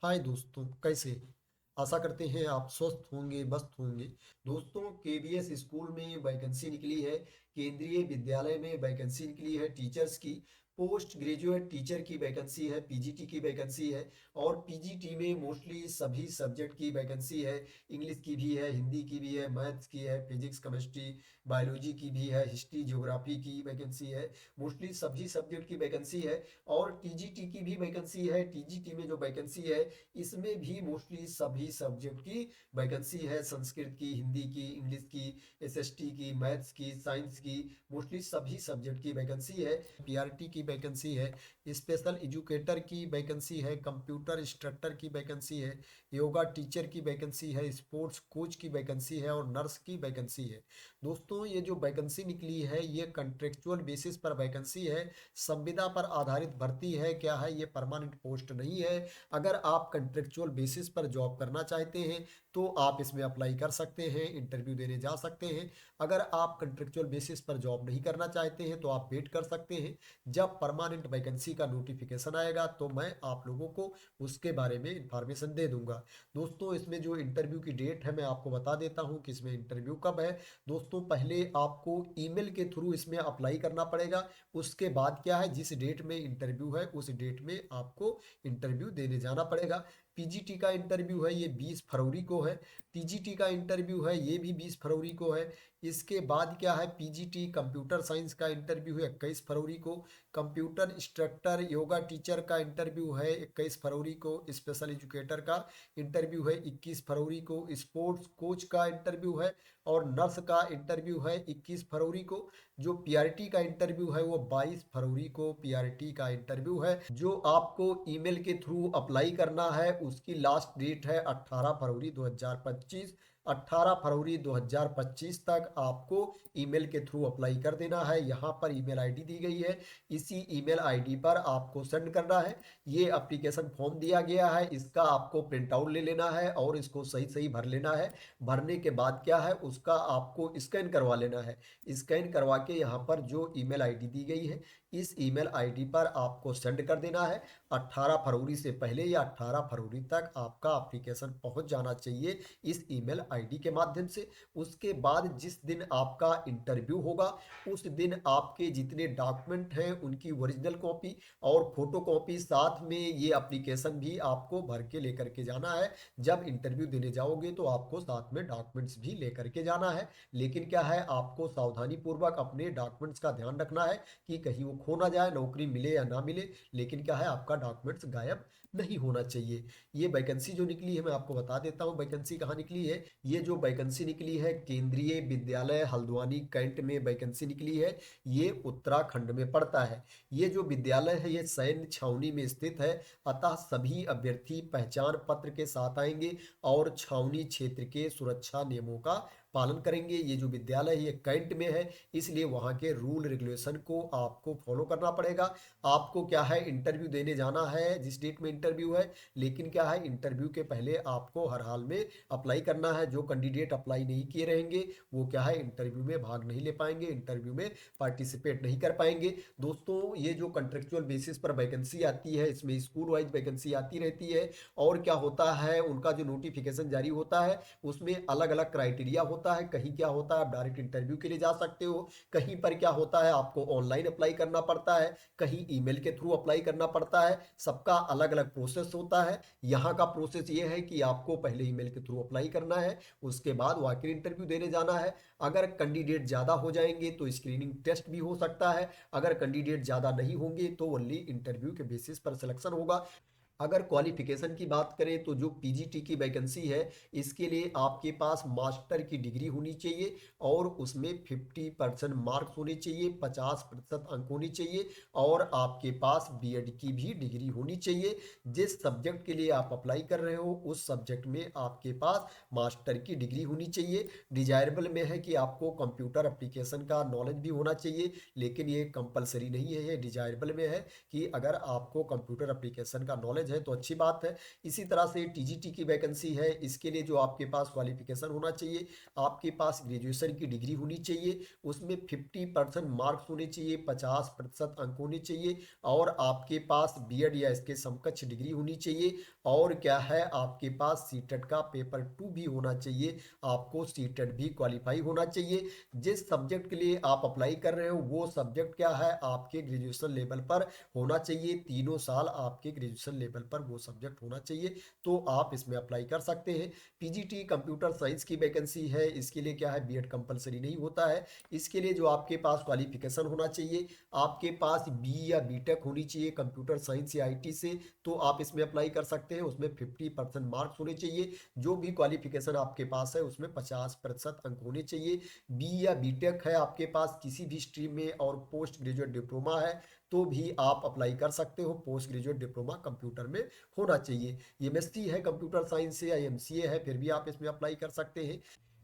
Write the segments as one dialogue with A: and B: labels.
A: हाय दोस्तों, कैसे? आशा करते हैं आप स्वस्थ होंगे, मस्त होंगे। दोस्तों, केवीएस स्कूल में वैकेंसी निकली है। केंद्रीय विद्यालय में वैकेंसी निकली है टीचर्स की। पोस्ट ग्रेजुएट टीचर की वैकेंसी है, पीजीटी की वैकेंसी है। और पीजीटी में मोस्टली सभी सब्जेक्ट की वैकेंसी है। इंग्लिश की भी है, हिंदी की भी है, मैथ्स की है, फिजिक्स केमिस्ट्री बायोलॉजी की भी है, हिस्ट्री ज्योग्राफी की वैकेंसी है। मोस्टली सभी सब्जेक्ट की वैकेंसी है। और टीजीटी की भी वैकेंसी है। टीजीटी में जो वैकेंसी है इसमें भी मोस्टली सभी सब्जेक्ट की वैकेंसी है। संस्कृत की, हिंदी की, इंग्लिश की, एसएसटी की, मैथ्स की, साइंस की, मोस्टली सभी सब्जेक्ट की वैकेंसी है। पीआरटी की वैकेंसी है। स्पेशल एजुकेटर की वैकेंसी है। कंप्यूटर इंस्ट्रक्टर की वैकेंसी है। योगा टीचर की वैकेंसी है। स्पोर्ट्स कोच की वैकेंसी है और नर्स की वैकेंसी है। दोस्तों, ये जो वैकेंसी निकली है ये कंट्रेक्चुअल बेसिस पर वैकेंसी है। संविदा पर आधारित भर्ती है। क्या है, ये परमानेंट पोस्ट नहीं है। अगर आप कंट्रेक्चुअल बेसिस पर जॉब करना चाहते हैं तो आप इसमें अप्लाई कर सकते हैं, इंटरव्यू देने जा सकते हैं। अगर आप कंट्रेक्चुअल बेसिस पर जॉब नहीं करना चाहते हैं तो आप वेट कर सकते हैं। जब परमानेंट वैकेंसी का नोटिफिकेशन आएगा तो मैं आप लोगों को उसके बारे में इंफॉर्मेशन दे दूंगा। दोस्तों, इसमें जो इंटरव्यू की डेट है मैं आपको बता देता हूं कि इसमें इंटरव्यू कब है। दोस्तों, पहले आपको ईमेल के थ्रू इसमें अप्लाई करना पड़ेगा। उसके बाद क्या है, जिस डेट में इंटरव्यू है उस डेट में आपको इंटरव्यू देने जाना पड़ेगा। पीजीटी का इंटरव्यू है ये 20 फरवरी को है। टीजीटी का इंटरव्यू है ये भी 20 फरवरी को है। इसके बाद क्या है, पीजीटी कंप्यूटर साइंस का इंटरव्यू है 21 फरवरी को। कंप्यूटर इंस्ट्रक्टर योगा टीचर का इंटरव्यू है 21 फरवरी को। स्पेशल एजुकेटर का इंटरव्यू है 21 फरवरी को। स्पोर्ट्स कोच का इंटरव्यू है और नर्स का इंटरव्यू है 21 फरवरी को। जो पीआरटी का इंटरव्यू है वो 22 फरवरी को पीआरटी का इंटरव्यू है। जो आपको ईमेल के थ्रू अप्लाई करना है उसकी लास्ट डेट है 18 फरवरी 2025। 18 फरवरी 2025 तक आपको ईमेल के थ्रू अप्लाई कर देना है। यहाँ पर ईमेल आईडी दी गई है, इसी ईमेल आईडी पर आपको सेंड करना है। ये एप्लीकेशन फॉर्म दिया गया है, इसका आपको प्रिंट आउट ले लेना है और इसको सही सही भर लेना है। भरने के बाद क्या है, उसका आपको स्कैन करवा लेना है। स्कैन करवा के यहाँ पर जो ईमेल आईडी दी गई है इस ईमेल आईडी पर आपको सेंड कर देना है। 18 फरवरी से पहले या 18 फरवरी तक आपका एप्लीकेशन पहुंच जाना चाहिए इस ईमेल आईडी के माध्यम से। उसके बाद जिस दिन आपका इंटरव्यू होगा उस दिन आपके जितने डॉक्यूमेंट हैं उनकी ओरिजिनल कॉपी और फोटो कॉपी साथ में ये एप्लीकेशन भी आपको भर के लेकर के जाना है। जब इंटरव्यू देने जाओगे तो आपको साथ में डॉक्यूमेंट्स भी लेकर के जाना है। लेकिन क्या है, आपको सावधानी पूर्वक अपने डॉक्यूमेंट्स का ध्यान रखना है कि कहीं वो खो ना जाए, नौकरी मिले या ना मिले। लेकिन क्या है, आपका डॉक्यूमेंट्स गायब नहीं होना चाहिए। ये वैकेंसी जो निकली है मैं आपको बता देता हूँ वैकेंसी कहाँ निकली है। ये जो वैकेंसी निकली है केंद्रीय विद्यालय हल्द्वानी कैंट में वैकेंसी निकली है। ये उत्तराखंड में पड़ता है। ये जो विद्यालय है ये सैन्य छावनी में स्थित है। अतः सभी अभ्यर्थी पहचान पत्र के साथ आएंगे और छावनी क्षेत्र के सुरक्षा नियमों का पालन करेंगे। ये जो विद्यालय है ये कैंट में है, इसलिए वहाँ के रूल रेगुलेशन को आपको फॉलो करना पड़ेगा। आपको क्या है, इंटरव्यू देने जाना है जिस डेट में इंटरव्यू है। लेकिन क्या है, इंटरव्यू के पहले आपको हर हाल में अप्लाई करना है। जो कैंडिडेट अप्लाई नहीं किए रहेंगे वो क्या है, इंटरव्यू में भाग नहीं ले पाएंगे, इंटरव्यू में पार्टिसिपेट नहीं कर पाएंगे। दोस्तों, ये जो कंट्रेक्चुअल बेसिस पर वैकेंसी आती है इसमें स्कूल वाइज वैकेंसी आती रहती है। और क्या होता है, उनका जो नोटिफिकेशन जारी होता है उसमें अलग अलग क्राइटेरिया होता है। कहीं क्या होता है, आप डायरेक्ट इंटरव्यू के लिए जा सकते हो। कहीं पर क्या होता है, आपको ऑनलाइन अप्लाई करना पड़ता है, कहीं ईमेल के थ्रू अप्लाई करना पड़ता है। सबका अलग अलग प्रोसेस होता है। यहाँ का प्रोसेस ये है कि आपको पहले ईमेल के थ्रू अप्लाई करना है, उसके बाद वॉक इन इंटरव्यू देने जाना है। अगर कैंडिडेट ज़्यादा हो जाएंगे तो स्क्रीनिंग टेस्ट भी हो सकता है। अगर कैंडिडेट ज़्यादा नहीं होंगे तो ओनली इंटरव्यू के बेसिस पर सिलेक्शन होगा। अगर क्वालिफिकेशन की बात करें तो जो पीजीटी की वैकेंसी है इसके लिए आपके पास मास्टर की डिग्री होनी चाहिए और उसमें 50% मार्क्स होने चाहिए, 50% अंक होने चाहिए। और आपके पास बीएड की भी डिग्री होनी चाहिए। जिस सब्जेक्ट के लिए आप अप्लाई कर रहे हो उस सब्जेक्ट में आपके पास मास्टर की डिग्री होनी चाहिए। डिजायरेबल में है कि आपको कंप्यूटर एप्लीकेशन का नॉलेज भी होना चाहिए, लेकिन ये कंपलसरी नहीं है, ये डिजायरेबल में है कि अगर आपको कंप्यूटर एप्लीकेशन का नॉलेज नॉलेज है तो अच्छी बात है। इसी तरह से टीजीटी की वैकेंसी है, इसके लिए जो आपके पास क्वालिफिकेशन होना चाहिए, आपके पास ग्रेजुएशन की डिग्री होनी चाहिए, उसमें 50% मार्क्स होने चाहिए, 50% अंक होने चाहिए, और आपके पास बीएड या इसके समकक्ष डिग्री होनी चाहिए, और क्या है आपके पास सीटेट का पेपर 2 भी होना चाहिए, आपको सीटेट भी क्वालिफाई होना चाहिए। जिस सब्जेक्ट के लिए आप अप्लाई कर रहे हो वो सब्जेक्ट क्या है, आपके ग्रेजुएशन लेवल पर होना चाहिए, तीनों साल आपके ग्रेजुएशन लेवल पर वो सब्जेक्ट होना चाहिए, तो आप इसमें अप्लाई कर सकते हैं। पीजीटी कंप्यूटर साइंस की वैकेंसी है, इसके लिए क्या है बीएड कंपलसरी नहीं होता है। इसके लिए जो आपके पास क्वालिफिकेशन होना चाहिए, आपके पास बी या बीटेक होनी चाहिए कंप्यूटर साइंस या आईटी से, तो आप इसमें अप्लाई कर सकते हैं। उसमें 50% मार्क्स होने चाहिए, जो भी क्वालिफिकेशन आपके पास है उसमें 50% अंक होने चाहिए। बी या बीटेक है आपके पास किसी भी स्ट्रीम में, और पोस्ट ग्रेजुएट डिप्लोमा है तो भी आप अप्लाई कर सकते हो। पोस्ट ग्रेजुएट डिप्लोमा कंप्यूटर में होना चाहिए। एमएससी है कंप्यूटर साइंस से या एमसीए है फिर भी आप इसमें अप्लाई कर सकते हैं।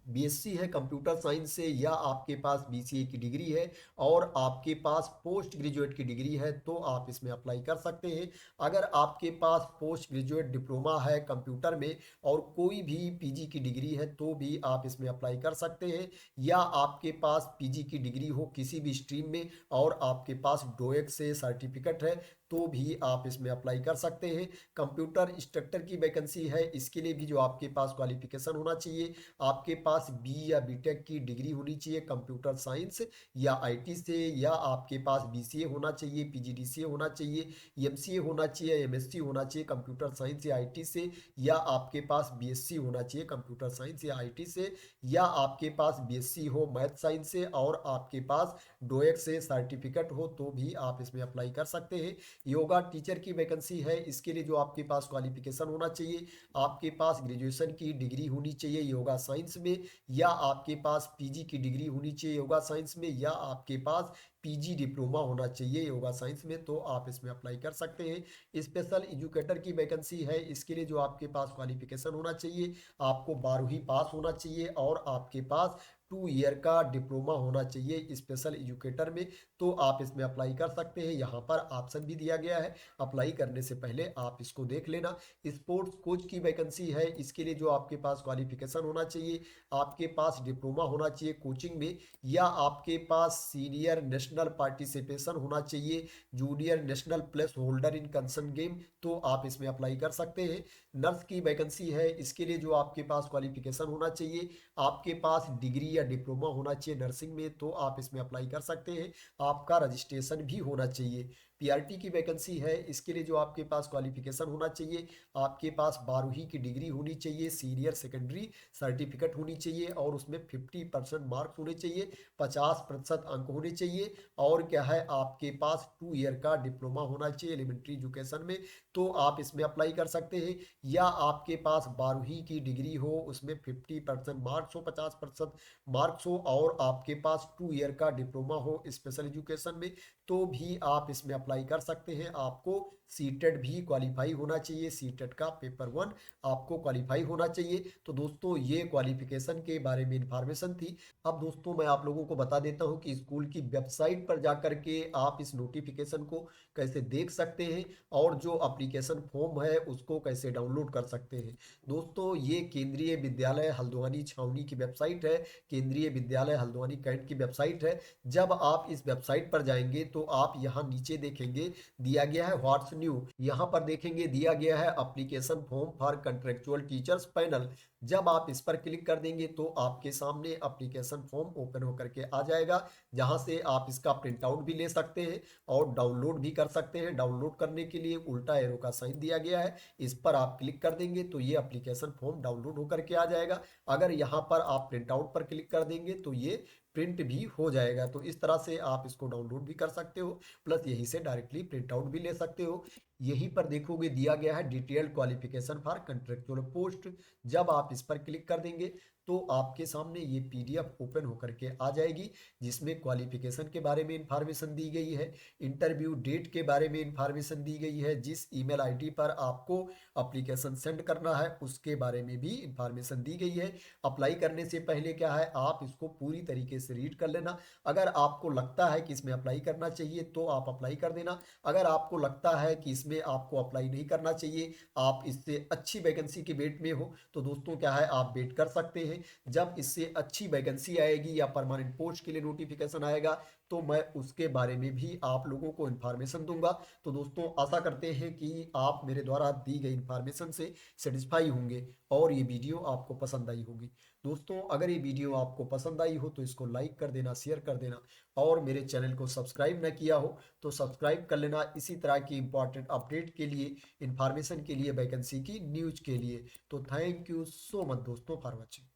A: बीएससी है कंप्यूटर साइंस से, या आपके पास बीसीए की डिग्री है और आपके पास पोस्ट ग्रेजुएट की डिग्री है तो आप इसमें अप्लाई कर सकते हैं। अगर आपके पास पोस्ट ग्रेजुएट डिप्लोमा है कंप्यूटर में और कोई भी पीजी की डिग्री है तो भी आप इसमें अप्लाई कर सकते हैं। या आपके पास पीजी की डिग्री हो किसी भी स्ट्रीम में और आपके पास डोएक से सर्टिफिकेट है तो भी आप इसमें अप्लाई कर सकते हैं। कंप्यूटर इंस्ट्रक्टर की वैकेंसी है, इसके लिए भी जो आपके पास क्वालिफिकेशन होना चाहिए, आपके पास बी या बीटेक की डिग्री होनी चाहिए कंप्यूटर साइंस या आईटी से, या आपके पास बीसीए होना चाहिए, पीजीडीसीए होना चाहिए, एमसीए होना चाहिए, एमएससी होना चाहिए कंप्यूटर साइंस या आईटी से, या आपके पास बीएससी होना चाहिए कंप्यूटर साइंस या आईटी से, या आपके पास बीएससी हो मैथ साइंस से और आपके पास डोएक से सर्टिफिकेट हो तो भी आप इसमें अप्लाई कर सकते हैं। योगा टीचर की वैकेंसी है, इसके लिए जो आपके पास क्वालिफिकेशन होना चाहिए, आपके पास ग्रेजुएशन की डिग्री होनी चाहिए योगा साइंस में, या आपके पास पीजी की डिग्री होनी चाहिए योगा साइंस में, या आपके पास पीजी डिप्लोमा होना चाहिए योगा साइंस में, तो आप इसमें अप्लाई कर सकते हैं। स्पेशल एजुकेटर की वैकेंसी है, इसके लिए जो आपके पास क्वालिफिकेशन होना चाहिए, आपको 12वीं पास होना चाहिए और आपके पास 2 ईयर का डिप्लोमा होना चाहिए स्पेशल एजुकेटर में, तो आप इसमें अप्लाई कर सकते हैं। यहाँ पर ऑप्शन भी दिया गया है, अप्लाई करने से पहले आप इसको देख लेना। स्पोर्ट्स कोच की वैकेंसी है, इसके लिए जो आपके पास क्वालिफिकेशन होना चाहिए, आपके पास डिप्लोमा होना चाहिए कोचिंग में, या आपके पास सीनियर नेशनल पार्टिसिपेशन होना चाहिए, junior national place holder in concern game, तो आप इसमें अप्लाई कर सकते हैं। नर्स की वैकेंसी है, इसके लिए जो आपके पास क्वालिफिकेशन होना चाहिए, आपके पास डिग्री या डिप्लोमा होना चाहिए नर्सिंग में, तो आप इसमें अप्लाई कर सकते हैं। आपका रजिस्ट्रेशन भी होना चाहिए। पीआरटी की वैकेंसी है, इसके लिए जो आपके पास क्वालिफिकेशन होना चाहिए, आपके पास 12वीं की डिग्री होनी चाहिए, सीनियर सेकेंडरी सर्टिफिकेट होनी चाहिए और उसमें 50% मार्क्स होने चाहिए, 50% अंक होने चाहिए, और क्या है आपके पास 2 ईयर का डिप्लोमा होना चाहिए एलिमेंट्री एजुकेशन में, तो आप इसमें अप्लाई कर सकते हैं। या आपके पास 12वीं की डिग्री हो, उसमें 50% मार्क्स हो, 50% मार्क्स हो, और आपके पास 2 ईयर का डिप्लोमा हो स्पेशल एजुकेशन में, तो भी आप इसमें अप्लाई कर सकते हैं। आपको सीटेट भी क्वालिफाई होना चाहिए, सीटेट का पेपर 1 आपको क्वालिफाई होना चाहिए। तो दोस्तों ये क्वालिफिकेशन के बारे में इंफॉर्मेशन थी। अब दोस्तों मैं आप लोगों को बता देता हूं कि स्कूल की वेबसाइट पर जाकर के आप इस नोटिफिकेशन को कैसे देख सकते हैं और जो एप्लीकेशन फॉर्म है उसको कैसे डाउनलोड कर सकते हैं। दोस्तों ये केंद्रीय विद्यालय हल्द्वानी छावनी की वेबसाइट है, केंद्रीय विद्यालय हल्द्वानी कैंट की वेबसाइट है। जब आप इस वेबसाइट पर जाएंगे तो आप यहाँ नीचे देखेंगे दिया गया है व्हाट्स न्यू, यहाँ पर देखेंगे दिया गया है application form for contractual teachers panel. जब आप इस पर क्लिक कर देंगे तो आपके सामने एप्लीकेशन फॉर्म ओपन होकर के आ जाएगा, जहां से आप इसका प्रिंट आउट भी ले सकते हैं और डाउनलोड भी कर सकते हैं। डाउनलोड करने के लिए उल्टा एरो का साइन दिया गया है, इस पर आप क्लिक कर देंगे तो ये एप्लीकेशन फॉर्म डाउनलोड होकर के आ जाएगा। अगर यहाँ पर आप प्रिंट आउट पर क्लिक कर देंगे तो ये प्रिंट भी हो जाएगा। तो इस तरह से आप इसको डाउनलोड भी कर सकते हो, प्लस यहीं से डायरेक्टली प्रिंट आउट भी ले सकते हो। यहीं पर देखोगे दिया गया है detailed qualification for contractual post. जब आप इस पर क्लिक कर देंगे तो आपके सामने ये पीडीएफ ओपन होकर के आ जाएगी, जिसमें क्वालिफिकेशन के बारे में इंफॉर्मेशन दी गई है, इंटरव्यू डेट के बारे में इंफॉर्मेशन दी गई है, जिस ईमेल आईडी पर आपको एप्लीकेशन सेंड करना है उसके बारे में भी इंफॉर्मेशन दी गई है। अप्लाई करने से पहले क्या है आप इसको पूरी तरीके से रीड कर लेना। अगर आपको लगता है कि इसमें अप्लाई करना चाहिए तो आप अप्लाई कर देना। अगर आपको लगता है कि इसमें इसमें आपको अप्लाई नहीं करना चाहिए। आप इससे अच्छी वैकेंसी के वेट में हो तो दोस्तों क्या है, आप वेट कर सकते हैं। जब इससे अच्छी वैकेंसी आएगी या परमानेंट पोस्ट के लिए नोटिफिकेशन आएगा तो मैं उसके बारे में भी आप लोगों को इन्फॉर्मेशन दूंगा। तो दोस्तों आशा करते हैं कि आप मेरे द्वारा दी गई इन्फॉर्मेशन से सेटिस्फाई होंगे और ये वीडियो आपको पसंद आई होगी। दोस्तों अगर ये वीडियो आपको पसंद आई हो तो इसको लाइक कर देना, शेयर कर देना, और मेरे चैनल को सब्सक्राइब ना किया हो तो सब्सक्राइब कर लेना इसी तरह की इंपॉर्टेंट अपडेट के लिए, इन्फॉर्मेशन के लिए, वैकेंसी की न्यूज के लिए। तो थैंक यू सो मच दोस्तों फॉर वॉचिंग।